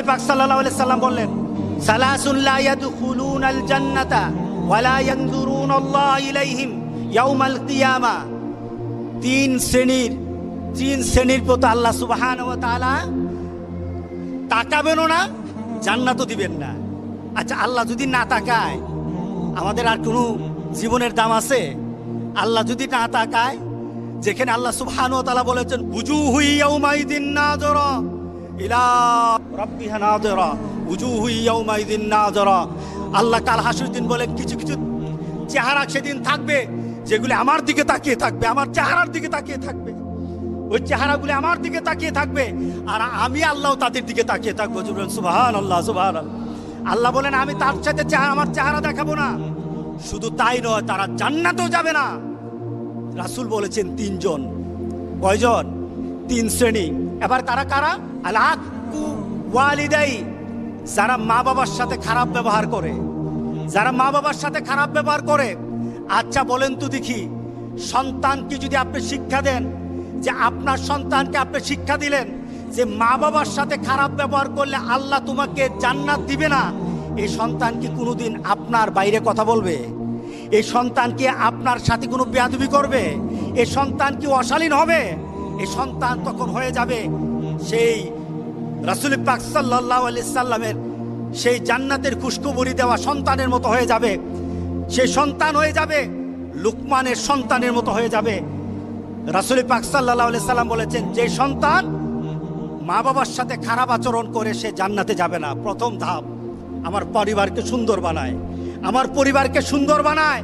পাক সাল্লাল্লাহু আলাইহি সাল্লাম বললেন, সালাসুন লা ইয়াদখুলুনাল জান্নাতা ওয়া লা ইয়ানজুরুনাল্লাহু ইলাইহিম ইয়াউমাল কিয়ামা। তিন শ্রেণীর প্রতি আল্লাহ সুবহানাহু ওয়া তাআলা তাকাবেনও না, জান্নাতও দিবেন না। আচ্ছা, আল্লাহ যদি না তাকায় আমাদের আর কোনো জীবনের দাম আছে? আল্লাহ যদি না তাকায়, যেখানে আল্লাহ সুবহানাহু ওয়া তাআলা বলেছেন উজুহু ইয়াউমাইদিন নাযিরা ইলা রাব্বিহা নাযিরা, উজুহু ইয়াউমাইদিন নাযিরা। আল্লাহ কাল হাসরের দিন বলেন কিছু কিছু চেহারা সেদিন থাকবে যেগুলি আমার দিকে তাকিয়ে থাকবে, আমার চেহারার দিকে তাকিয়ে থাকবে। ওই চেহারাগুলি আমার দিকে তাকিয়ে থাকবে আর আমি আল্লাহ তাদের দিকে তাকিয়ে থাকবো। সুবহানাল্লাহ, সুবহানাল্লাহ। আল্লাহ বলেন আমি তার সাথে আমার চেহারা দেখাবো না। শুধু তাই নয়, তারা জান্নাতেও যাবে না। রাসূল বলেছেন তিনজন। কয়জন? তিন শ্রেণী। এবার কারা কারা? আল-আক্কু ওয়ালিদাই, যারা মা বাবার সাথে খারাপ ব্যবহার করে, যারা মা বাবার সাথে খারাপ ব্যবহার করে। আচ্ছা বলেন তো দেখি, সন্তানকে যদি আপনি শিক্ষা দেন, যে আপনার সন্তানকে আপনি শিক্ষা দিলেন যে মা বাবার সাথে খারাপ ব্যবহার করলে আল্লাহ তোমাকে জান্নাত দিবে না, এই সন্তান কি কোনোদিন আপনার বাইরে কথা বলবে? এই সন্তান কি আপনার সাথে কোনো বেয়াদবি করবে? এই সন্তান কি অশালীন হবে? এই সন্তান তখন হয়ে যাবে সেই রাসূল পাক সাল্লাল্লাহু আলাইহি সাল্লামের সেই জান্নাতের খুশখবরি দেওয়া সন্তানের মতো হয়ে যাবে। সেই সন্তান হয়ে যাবে লুকমানের সন্তানের মতো হয়ে যাবে। রাসূল পাক সাল্লাল্লাহু আলাইহি সাল্লাম বলেছেন, যে সন্তান মা বাবার সাথে খারাপ আচরণ করে সে জান্নাতে যাবে না। প্রথম ধাপ, আমার পরিবারকে সুন্দর বানায়, আমার পরিবারকে সুন্দর বানায়,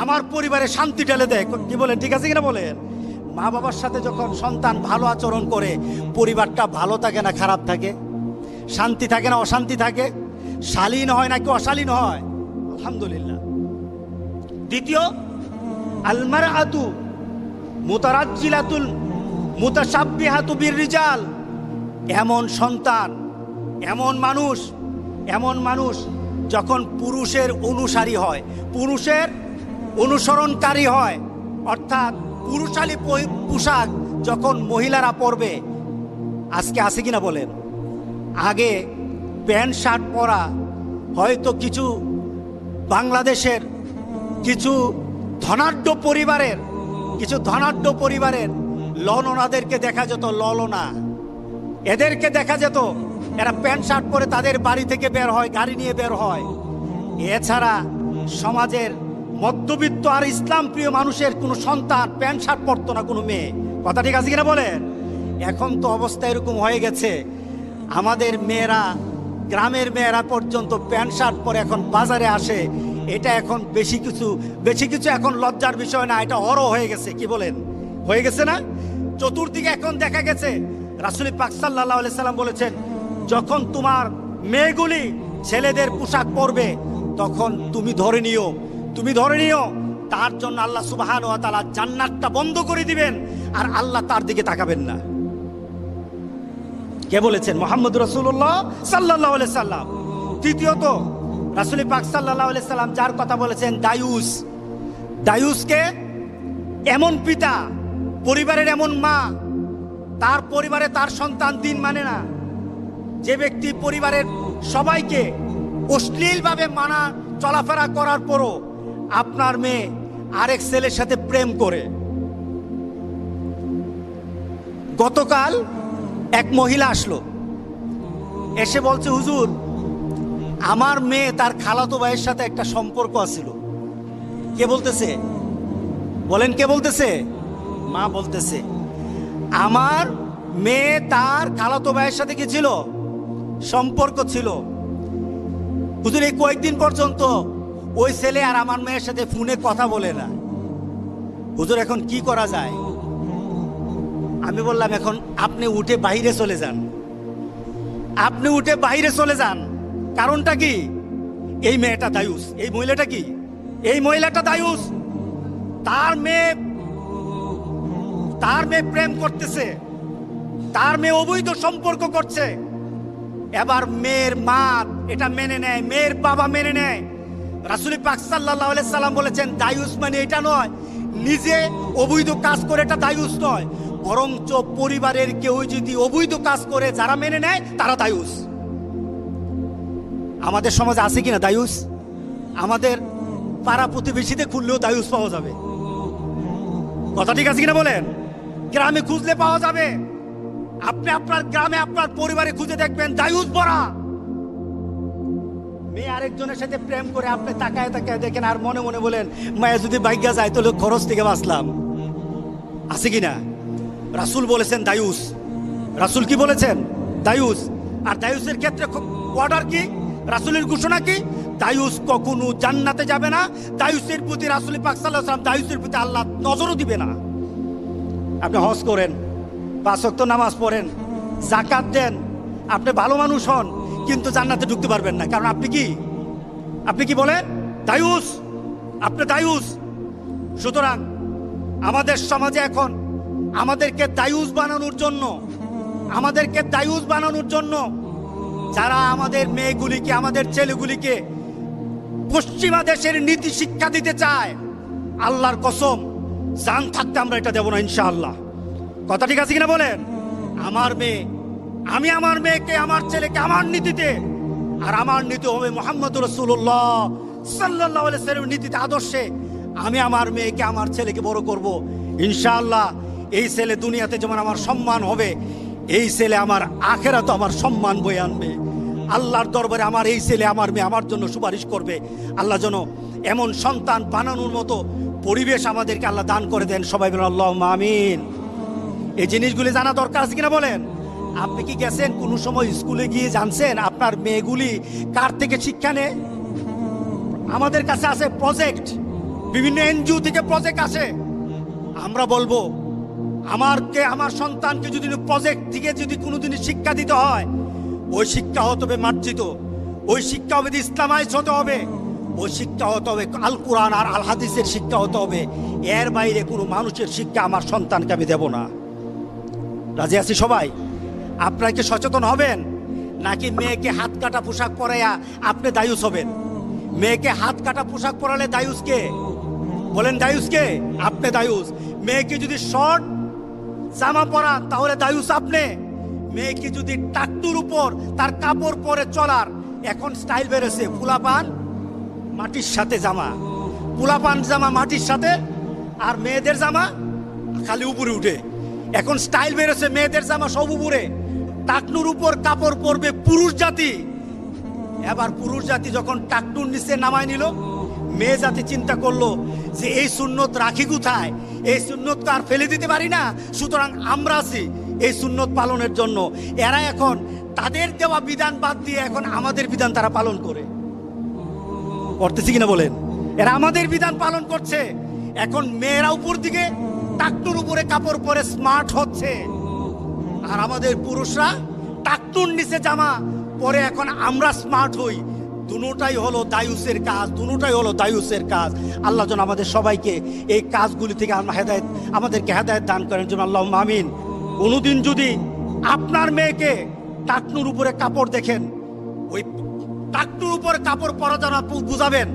আমার পরিবারে শান্তি ঢেলে দেয়। কি বলেন, ঠিক আছে কিনা বলেন? মা বাবার সাথে যখন সন্তান ভালো আচরণ করে, পরিবারটা ভালো থাকে না খারাপ থাকে? শান্তি থাকে না অশান্তি থাকে? শালীন হয় নাকি অশালীন হয়? আলহামদুলিল্লাহ। দ্বিতীয়, আল মারআতু মুতারাজ্জিলাতুল মুতাশাব্বিহাতু বিররিজাল। এমন সন্তান, এমন মানুষ যখন পুরুষের অনুসারী হয়, পুরুষের অনুসরণকারী হয়, অর্থাৎ পুরুষালী পোশাক যখন মহিলারা পরবে, আজকে আছে কিনা বলেন? আগে প্যান্ট শার্ট পরা হয়তো কিছু বাংলাদেশের কিছু ধনাঢ্য পরিবারের ললনাদেরকে দেখা যেত, ললনা এদেরকে দেখা যেত, এরা প্যান্ট শার্ট পরে তাদের বাড়ি থেকে বের হয়, গাড়ি নিয়ে বের হয়। এছাড়া সমাজের মধ্যবিত্ত আর ইসলাম প্রিয় মানুষের কোনো সন্তান প্যান্ট শার্ট পরতো না, কোনো মেয়ে। কথা ঠিক আছে কিনা বলেন? এখন তো অবস্থা এরকম হয়ে গেছে, আমাদের মেয়েরা, গ্রামের মেয়েরা পর্যন্ত প্যান্ট শার্ট পরে এখন বাজারে আসে। এটা এখন বেশি কিছু এখন লজ্জার বিষয় না, এটা অরো হয়ে গেছে। কি বলেন, হয়ে গেছে না? চতুর্দিকে এখন দেখা গেছে। রাসূল পাক সাল্লাল্লাহু আলাইহি সাল্লাম বলেছেন, যখন তোমার মেয়েগুলি ছেলেদের পোশাক পরবে তখন তুমি ধরে নিও তার জন্য আল্লাহ সুবহানাহু ওয়া তাআলা জান্নাতটা বন্ধ করে দিবেন আর আল্লাহ তার দিকে তাকাবেন না। কে বলেছেন? মুহাম্মদ রাসূলুল্লাহ সাল্লাল্লাহু আলাইহি সাল্লাম। তৃতীয়ত, রাসূল পাক সাল্লাল্লাহু আলাইহি সাল্লাম যার কথা বলেছেন, দায়ুসকে এমন পিতা, পরিবারের এমন মা, তার পরিবারে তার সন্তান দিন মানে না, যে ব্যক্তি পরিবারের সবাইকে অশ্লীলভাবে মানা চলাফেরা করার পরও আপনার মেয়ে আরেক ছেলের সাথে প্রেম করে। গতকাল এক মহিলা আসলো, এসে বলছে, হুজুর আমার মেয়ে তার খালাতো ভাইয়ের সাথে একটা সম্পর্ক আছিল। কে বলতেছে? বলেন, কে বলতেছে? মা বলতেছে, আমার মেয়ে তার খালাতো ভাইয়ের সাথে কি ছিল? সম্পর্ক ছিল। হুজুর এই কয়েকদিন পর্যন্ত ওই ছেলে আর আমার মেয়ের সাথে ফোনে কথা বলে না। হুজুর এখন কি করা যায়? আমি বললাম, এখন আপনি উঠে বাইরে চলে যান। কারণটা কি? এই মেয়েটা দায়ুস, এই মহিলাটা দায়ুস। তার মেয়ে প্রেম করতেছে, তার মেয়ে অবৈধ সম্পর্ক করছে। এবার মেয়ের মা এটা মেনে নেয়, মেয়ের বাবা মেনে নেয়। রাসূল পাক সাল্লাল্লাহু আলাইহি সাল্লাম বলেছেন, দায়ুস মানে এটা নয় নিজে অবৈধ কাজ করে, এটা দায়ুস নয়, বরঞ্চ পরিবারের কেউ যদি অবৈধ কাজ করে যারা মেনে নেয় তারা দায়ুস। আমাদের সমাজে আছে কিনা দায়ুস? আমাদের পাড়া প্রতিবেশীতে খুললেও দায়ুস পাওয়া যাবে। কথা ঠিক আছে কিনা বলেন? গ্রামে খুঁজলে পাওয়া যাবে। আপনি আপনার গ্রামে আপনার পরিবারে খুঁজে দেখবেন দায়ুস ভরা। মেয়ে আরেকজনের সাথে প্রেম করে আপনি তাকায় তাকায় দেখেন আর মনে মনে বলেন মায়া যদি বাইগা যায় তাহলে খরচ থেকে বাঁচলাম। আছে কিনা? রাসূল বলেছেন দায়ুস। রাসূল কি বলেছেন? দায়ুস। আর দায়ুসের ক্ষেত্রে অর্ডার কি? রাসূলের ঘোষণা কি? দায়ুস কখনো জান্নাতে যাবে না। দায়ুসের প্রতি রাসূল পাক সাল্লাল্লাহু আলাইহি ওয়াসাল্লাম দায়ুসের প্রতি আল্লাহ নজরও দিবে না। আপনি হজ করেন, 5 ওয়াক্ত নামাজ পড়েন, যাকাত দেন, আপনি ভালো মানুষ হন, কিন্তু জান্নাতে ঢুকতে পারবেন না। কারণ আপনি কি বলেন? দায়ুস। আপনি দায়ুস। সুতরাং আমাদের সমাজে এখন আমাদেরকে দায়ুস বানানোর জন্য যারা আমাদের মেয়েগুলিকে, আমাদের ছেলেগুলিকে পশ্চিমা দেশের নীতি শিক্ষা দিতে চায়, আল্লাহর কসম জান থাকতে আমরা এটা দেব না ইনশাআল্লাহ। কথা ঠিক আছে কিনা বলেন? আমি আমার মেয়েকে, আমার ছেলেকে আমার নীতিতে, আর আমার নীতি হবে মুহাম্মদ রাসূলুল্লাহ সাল্লাল্লাহু আলাইহি ওয়াসাল্লামের নীতিতে, আদর্শে আমি আমার মেয়েকে, আমার ছেলেকে বড় করব ইনশাআল্লাহ। এই ছেলে দুনিয়াতে যেমন আমার সম্মান হবে, এই ছেলে আমার আখিরাতে আমার সম্মান বয়ে আনবে। আল্লাহর দরবারে আমার এই ছেলে, আমার মেয়ে আমার জন্য সুপারিশ করবে। আল্লাহ যেন এমন সন্তান বানানোর মতো পরিবেশ আমাদেরকে আল্লাহ দান করে দেন। সবাই বলেন আল্লাহুম্মা আমিন। এই জিনিসগুলি জানা দরকার আছে কিনা বলেন? আপনি কি গেছেন কোনো সময় স্কুলে গিয়ে জানছেন আপনার মেয়েগুলি কার থেকে শিক্ষা নেয়? আমাদের কাছে আছে প্রজেক্ট, বিভিন্ন এনজিও থেকে প্রজেক্ট আসে। আমরা বলবো আমার সন্তানকে যদি প্রজেক্ট থেকে যদি কোনোদিন শিক্ষা দিতে হয়, ওই শিক্ষা হতে হবে মার্জিত, ওই শিক্ষা হবে ইসলামাইজ হতে হবে, ওই শিক্ষা হতে হবে আল কোরআন আর আল হাদিসের শিক্ষা হতে হবে। এর বাইরে কোনো মানুষের শিক্ষা আমার সন্তানকে আমি দেব না। রাজি আছি সবাই? আপনারা কি সচেতন হবেন? নাকি মেয়েকে হাত কাটা পোশাক পরাইয়া আপনি দায়ুস হবেন? মেয়েকে হাত কাটা পোশাক পরালে দায়ুস কে? বলেন দায়ুস কে? আপনি দায়ুস। মেয়েকে যদি শর্ট জামা পরান তাহলে দায়ুস আপনি। মেয়েকে যদি টাকটুর উপর তার কাপড় পরে চলার, এখন স্টাইল বেরোছে, পোলাপান মাটির সাথে জামা, পোলাপান জামা মাটির সাথে, আর মেয়েদের জামা খালি উপরে উঠে। এখন স্টাইল বেরোছে, মেয়েদের জামা সব উপরে, টাকনুর উপর কাপড় পরবে পুরুষ জাতি। এবার পুরুষ জাতি যখন টাকনুর নিচে নামায় নিল, মেয়ে জাতি চিন্তা করলো যে এই সুন্নত রাখি কোথায়, এই সুন্নত তো আর ফেলে দিতে পারি না, সুতরাং আমরা আছি এই সুন্নত পালনের জন্য। এরা এখন তাদের দেওয়া বিধান বাদ দিয়ে এখন আমাদের বিধান তারা পালন করতেছি কিনা বলেন? এরা আমাদের বিধান পালন করছে। এখন মেয়েরা উপর দিকে টাকটুর উপরে কাপড় পরে স্মার্ট হচ্ছে, আর আমাদের পুরুষরা টাকটুর নিচে জামা পরে এখন আমরা স্মার্ট হই। দুটোটাই হলো দায়ুসের কাজ, দুটোটাই হলো দায়ুসের কাজ। আল্লাহ যেন আমাদের সবাইকে এই কাজগুলি থেকে আমাদেরকে হেদায়েত দান করেন যেন, আল্লাহুম্মা আমিন। কোনোদিন যদি আপনার মেয়েকে টাকনুর উপরে কাপড় দেখেন, ওই টাকনুর উপরে কাপড় পরা যারা বুঝাবেন,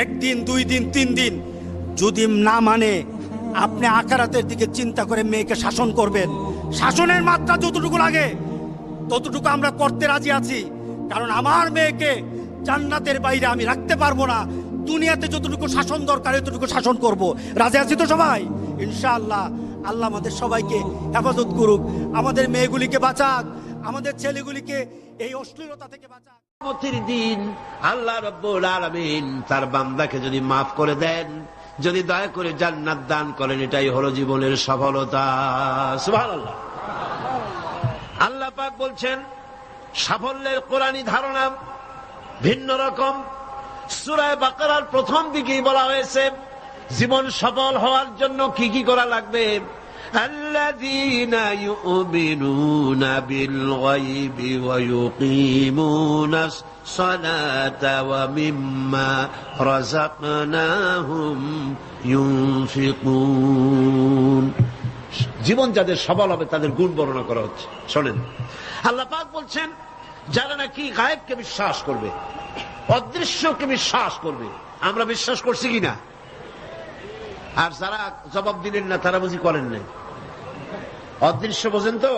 1 দিন 2 দিন 3 দিন যদি না মানে, আপনি আখিরাতের দিকে চিন্তা করে মেয়েকে শাসন করবেন। শাসনের মাত্রা যতটুকু লাগে ততটুকু আমরা করতে রাজি আছি, কারণ আমার মেয়েকে জান্নাতের বাইরে আমি রাখতে পারবো না। দুনিয়াতে যতটুকু শাসন দরকার ততটুকু শাসন করব। রাজি আছি তো সবাই? ইনশাআল্লাহ। আল্লাহ আমাদের সবাইকে হেফাজত করুক, আমাদের মেয়েগুলিকে বাঁচাক, আমাদের ছেলেগুলিকে এই অশ্লীলতা থেকে বাঁচাক। দিন আল্লাহ রাব্বুল আলামিন তার বান্দাকে যদি মাফ করে দেন, যদি দয়া করে জান্নাত দান করেন, এটাই হলো জীবনের সফলতা। সুবহানাল্লাহ। আল্লাহ পাক বলছেন সাফল্যের কোরআনী ধারণা ভিন্ন রকম। সূরা বাকারার প্রথম দিকেই বলা হয়েছে জীবন সফল হওয়ার জন্য কি কি করা লাগবে। আল্লাযীনা ইউমিনুনা বিল গায়বি ওয়া ইউকিমুনাস সালাতা ওয়া মিম্মা রাযাকনাহুম ইউনফিকুন। জীবন যাদের সফল হবে তাদের গুণ বর্ণনা করা হচ্ছে। শোনেন, আল্লাহ পাক বলছেন যারা নাকি গায়েবকে বিশ্বাস করবে, অদৃশ্যকে বিশ্বাস করবে, আমরা বিশ্বাস করছি কিনা? আর যারা জবাব দিলেন না তারা বুঝি করেন নাই। অদৃশ্য বোঝেন তো?